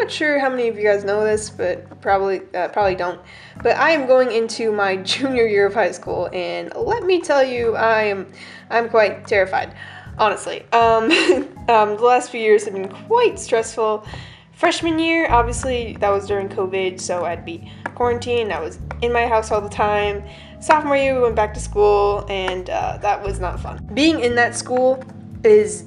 not sure how many of you guys know this, but probably don't. But I am going into my junior year of high school, and let me tell you, I'm quite terrified, honestly. The last few years have been quite stressful. Freshman year, obviously, that was during COVID, so I'd be quarantined. I was in my house all the time. Sophomore year, we went back to school, and that was not fun. Being in that school is...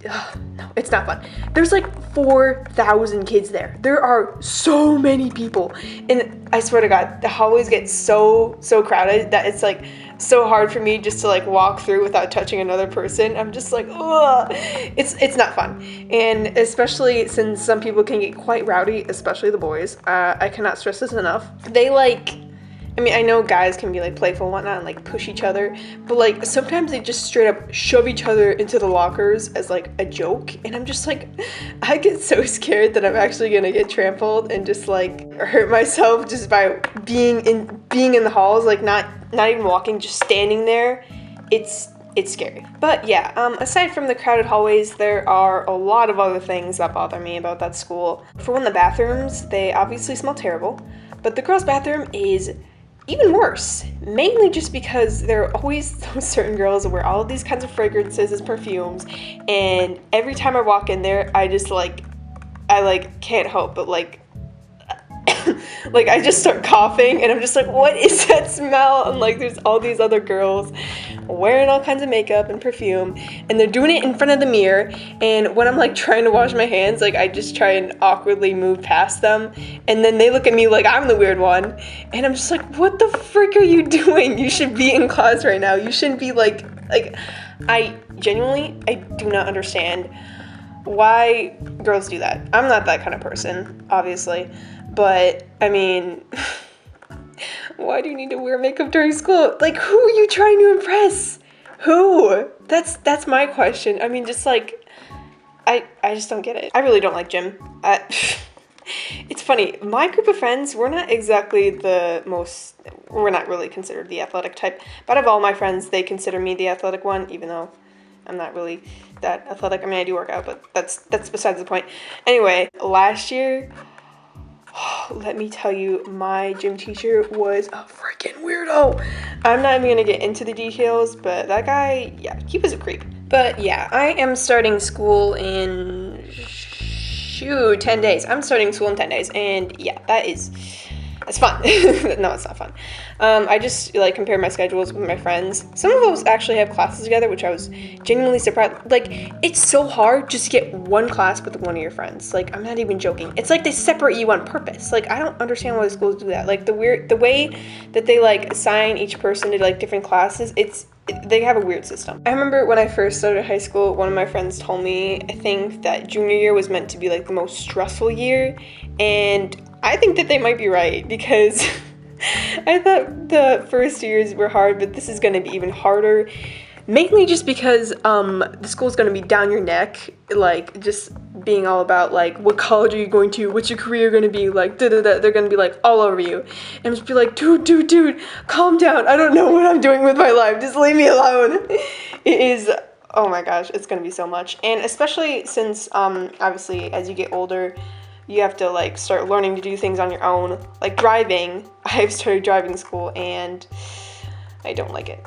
no, it's not fun. There's like 4,000 kids there. There are so many people, and I swear to God, the hallways get so crowded that it's like so hard for me just to like walk through without touching another person. I'm just like, ugh. It's not fun, and especially since some people can get quite rowdy, especially the boys. I cannot stress this enough. They like, I mean, I know guys can be like playful and whatnot and like push each other, but like sometimes they just straight up shove each other into the lockers as like a joke, and I'm just like, I get so scared that I'm actually gonna get trampled and just like hurt myself just by being in the halls, like not even walking, just standing there. It's scary. But yeah, aside from the crowded hallways, there are a lot of other things that bother me about that school. For one, the bathrooms, they obviously smell terrible, but the girls' bathroom is even worse, mainly just because there are always those certain girls that wear all of these kinds of fragrances as perfumes, and every time I walk in there, I can't help but like I just start coughing, and I'm just like, what is that smell? And like there's all these other girls wearing all kinds of makeup and perfume, and they're doing it in front of the mirror, and when I'm like trying to wash my hands, like I just try and awkwardly move past them, and then they look at me like I'm the weird one, and I'm just like, what the frick are you doing? You should be in class right now. You shouldn't be like I do not understand why girls do that. I'm not that kind of person, obviously. But, I mean, why do you need to wear makeup during school? Like, who are you trying to impress? Who? That's my question. I mean, just like, I just don't get it. I really don't like gym. It's funny, my group of friends, we're not really considered the athletic type. But out of all my friends, they consider me the athletic one, even though I'm not really that athletic. I mean, I do work out, but that's besides the point. Anyway, last year... let me tell you, my gym teacher was a freaking weirdo. I'm not even gonna get into the details, but that guy, yeah, he was a creep. But yeah, I am starting school in 10 days. I'm starting school in 10 days, and yeah, it's fun. No, it's not fun. I just like compare my schedules with my friends. Some of us actually have classes together, which I was genuinely surprised. Like, it's so hard just to get one class with one of your friends. Like, I'm not even joking. It's like they separate you on purpose. Like, I don't understand why the schools do that. Like, the way that they like assign each person to like different classes, they have a weird system. I remember when I first started high school, one of my friends told me, I think that junior year was meant to be like the most stressful year, and I think that they might be right, because I thought the first years were hard, but this is going to be even harder, mainly just because the school's going to be down your neck, like just being all about like, what college are you going to, what's your career going to be, like they're going to be like all over you, and just be like, dude, calm down, I don't know what I'm doing with my life, just leave me alone. It is, oh my gosh, it's going to be so much, and especially since obviously as you get older, you have to like start learning to do things on your own, like driving. I've started driving school, and I don't like it.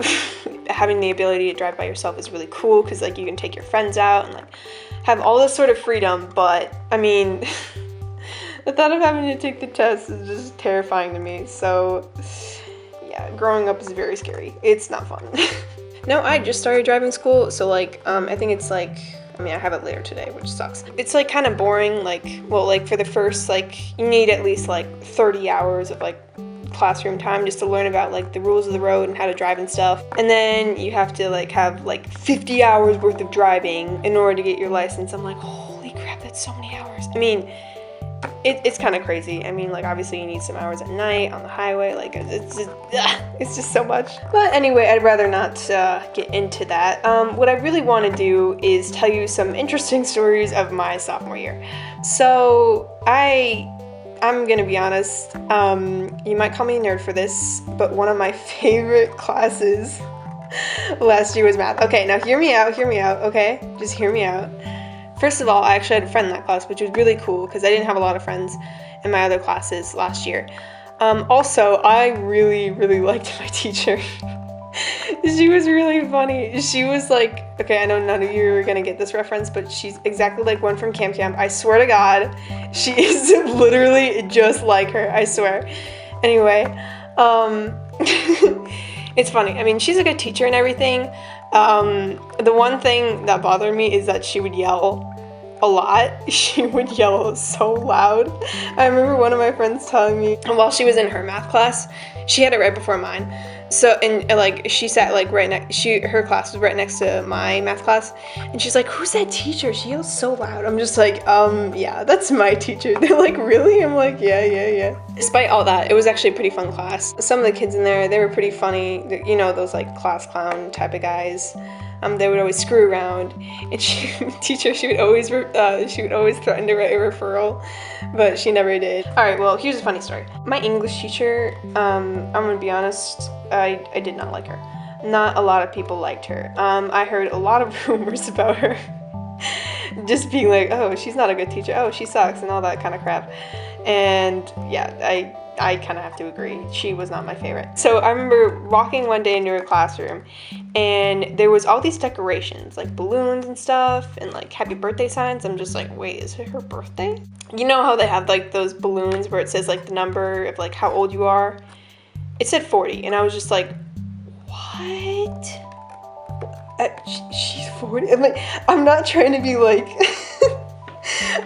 Having the ability to drive by yourself is really cool, because like you can take your friends out and like have all this sort of freedom, but I mean, the thought of having to take the test is just terrifying to me. So yeah, growing up is very scary. It's not fun. No, I just started driving school, so like I think it's like, I mean, I have it later today, which sucks. It's like kind of boring, like, well, like for the first, like, you need at least like 30 hours of like classroom time just to learn about like the rules of the road and how to drive and stuff. And then you have to like have like 50 hours worth of driving in order to get your license. I'm like, holy crap, that's so many hours. I mean, it's kind of crazy. I mean, like, obviously you need some hours at night on the highway. Like, it's just so much. But anyway, I'd rather not get into that. What I really want to do is tell you some interesting stories of my sophomore year. So I'm gonna be honest. You might call me a nerd for this, but one of my favorite classes last year was math. Okay, now hear me out, okay? Just hear me out. First of all, I actually had a friend in that class, which was really cool because I didn't have a lot of friends in my other classes last year. Also, I really, really liked my teacher. She was really funny. She was like, okay, I know none of you are gonna get this reference, but she's exactly like one from Camp Camp. I swear to God, she is literally just like her, I swear. Anyway, it's funny. I mean, she's a good teacher and everything. The one thing that bothered me is that she would yell a lot. She would yell so loud. I remember one of my friends telling me while she was in her math class, she had it right before mine. So, and like, she sat like right next, her class was right next to my math class, and she's like, who's that teacher? She yells so loud. I'm just like, yeah, that's my teacher. They're like, really? I'm like, yeah. Despite all that, it was actually a pretty fun class. Some of the kids in there, they were pretty funny. You know, those like class clown type of guys. They would always screw around, and teacher, she would always threaten to write a referral, but she never did. All right, well, here's a funny story. My English teacher, I'm gonna be honest, I did not like her. Not a lot of people liked her. I heard a lot of rumors about her, just being like, oh, she's not a good teacher, oh, she sucks, and all that kind of crap. And yeah, I kind of have to agree. She was not my favorite. So I remember walking one day into her classroom, and there was all these decorations, like balloons and stuff, and like happy birthday signs. I'm just like, wait, is it her birthday? You know how they have like those balloons where it says like the number of like how old you are? It said 40, and I was just like, what? She's 40? I'm like, I'm not trying to be like...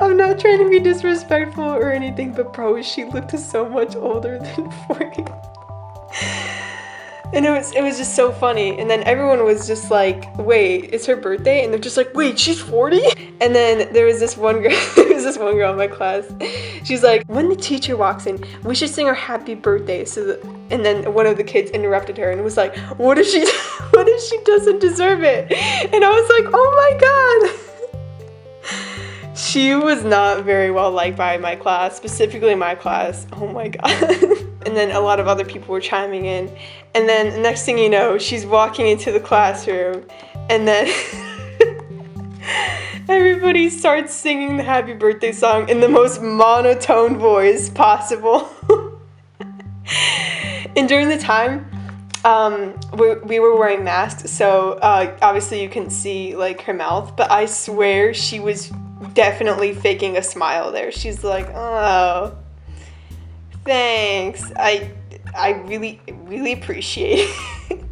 I'm not trying to be disrespectful or anything, but bro, she looked so much older than 40. And it was just so funny. And then everyone was just like, wait, it's her birthday? And they're just like, wait, she's 40? And then there was this one girl in my class. She's like, when the teacher walks in, we should sing her happy birthday. And then one of the kids interrupted her and was like, what if she doesn't deserve it? And I was like, oh my God. She was not very well liked by my class, specifically my class. Oh my God. And then a lot of other people were chiming in. And then the next thing you know, she's walking into the classroom, and then everybody starts singing the happy birthday song in the most monotone voice possible. And during the time, we were wearing masks, so obviously you couldn't see like her mouth, but I swear she was definitely faking a smile there. She's like, oh, thanks. I really appreciate it.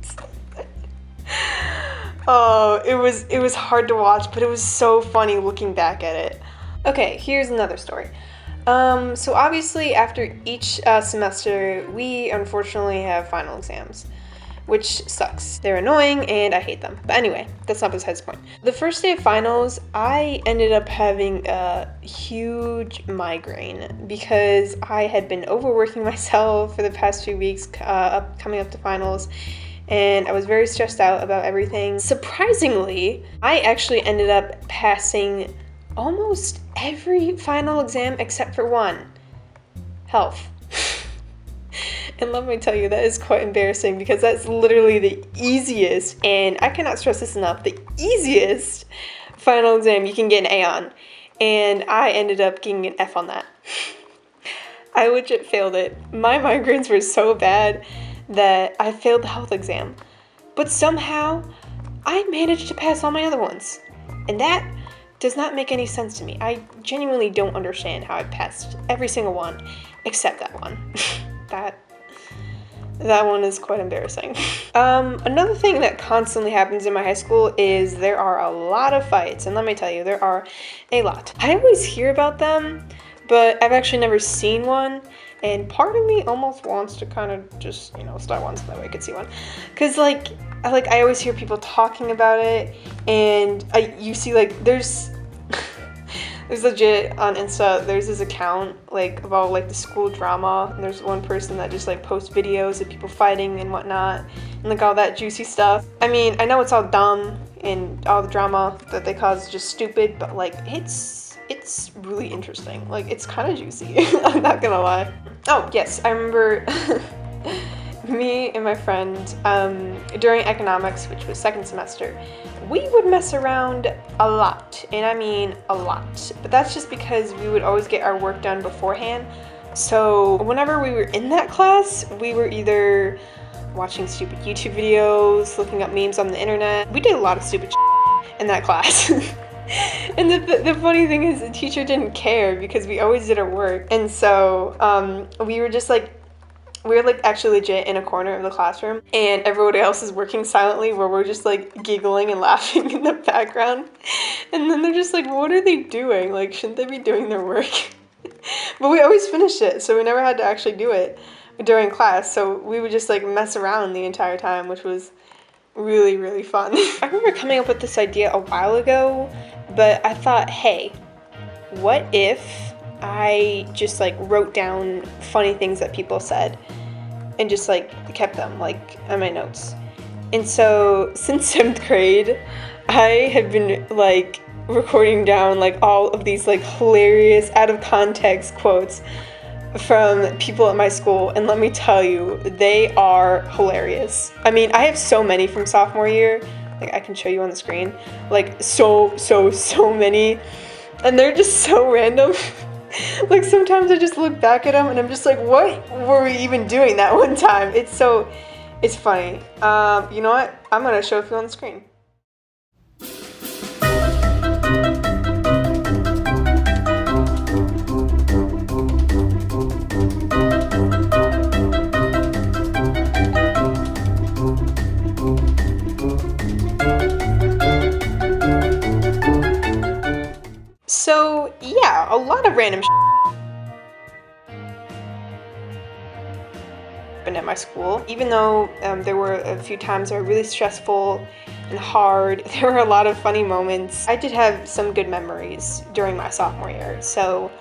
Oh, it was hard to watch, but it was so funny looking back at it. Okay, here's another story. So obviously after each semester, we unfortunately have final exams, which sucks. They're annoying and I hate them. But anyway, that's not besides the point. The first day of finals, I ended up having a huge migraine because I had been overworking myself for the past few weeks coming up to finals, and I was very stressed out about everything. Surprisingly, I actually ended up passing almost every final exam except for one, health. And let me tell you, that is quite embarrassing because that's literally the easiest, and I cannot stress this enough, the easiest final exam you can get an A on. And I ended up getting an F on that. I legit failed it. My migraines were so bad that I failed the health exam. But somehow, I managed to pass all my other ones. And that does not make any sense to me. I genuinely don't understand how I passed every single one except that one. That one is quite embarrassing. Another thing that constantly happens in my high school is there are a lot of fights, and let me tell you, there are a lot. I always hear about them, but I've actually never seen one, and part of me almost wants to kind of just, start one so that way I could see one. Because, I always hear people talking about it, and you see, there's legit on Insta, there's this account about the school drama, and there's one person that just posts videos of people fighting and whatnot and all that juicy stuff. I mean, I know it's all dumb and all the drama that they cause is just stupid, but it's really interesting. It's kind of juicy. I'm not gonna lie. Oh yes, I remember me and my friend, during economics, which was second semester, we would mess around a lot, and I mean a lot. But that's just because we would always get our work done beforehand. So whenever we were in that class, we were either watching stupid YouTube videos, looking up memes on the internet. We did a lot of stupid shit in that class. And the funny thing is the teacher didn't care because we always did our work. And so we were just like, we were like actually legit in a corner of the classroom, and everybody else is working silently where we're just like giggling and laughing in the background. And then they're just like, what are they doing? Like, shouldn't they be doing their work? But we always finished it, so we never had to actually do it during class. So we would just like mess around the entire time, which was really, really fun. I remember coming up with this idea a while ago, but I thought, hey, what if I just like wrote down funny things that people said and just like kept them like on my notes. And so since 7th grade, I have been like recording down like all of these like hilarious out of context quotes from people at my school, and let me tell you, they are hilarious. I mean, I have so many from sophomore year, like I can show you on the screen, like so many, and they're just so random. Like sometimes I just look back at them and I'm just like, what were we even doing that one time? It's funny. You know what? I'm gonna show it you on the screen. So yeah, a lot of random happened at my school. Even though there were a few times that were really stressful and hard, there were a lot of funny moments. I did have some good memories during my sophomore year, so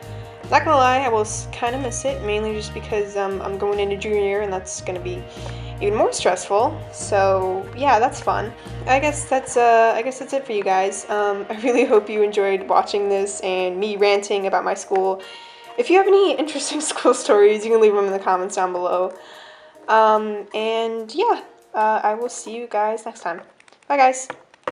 not gonna lie, I will kind of miss it, mainly just because I'm going into junior year and that's gonna be even more stressful. So yeah, that's fun. I guess that's it for you guys. I really hope you enjoyed watching this and me ranting about my school. If you have any interesting school stories, you can leave them in the comments down below. And yeah, I will see you guys next time. Bye guys.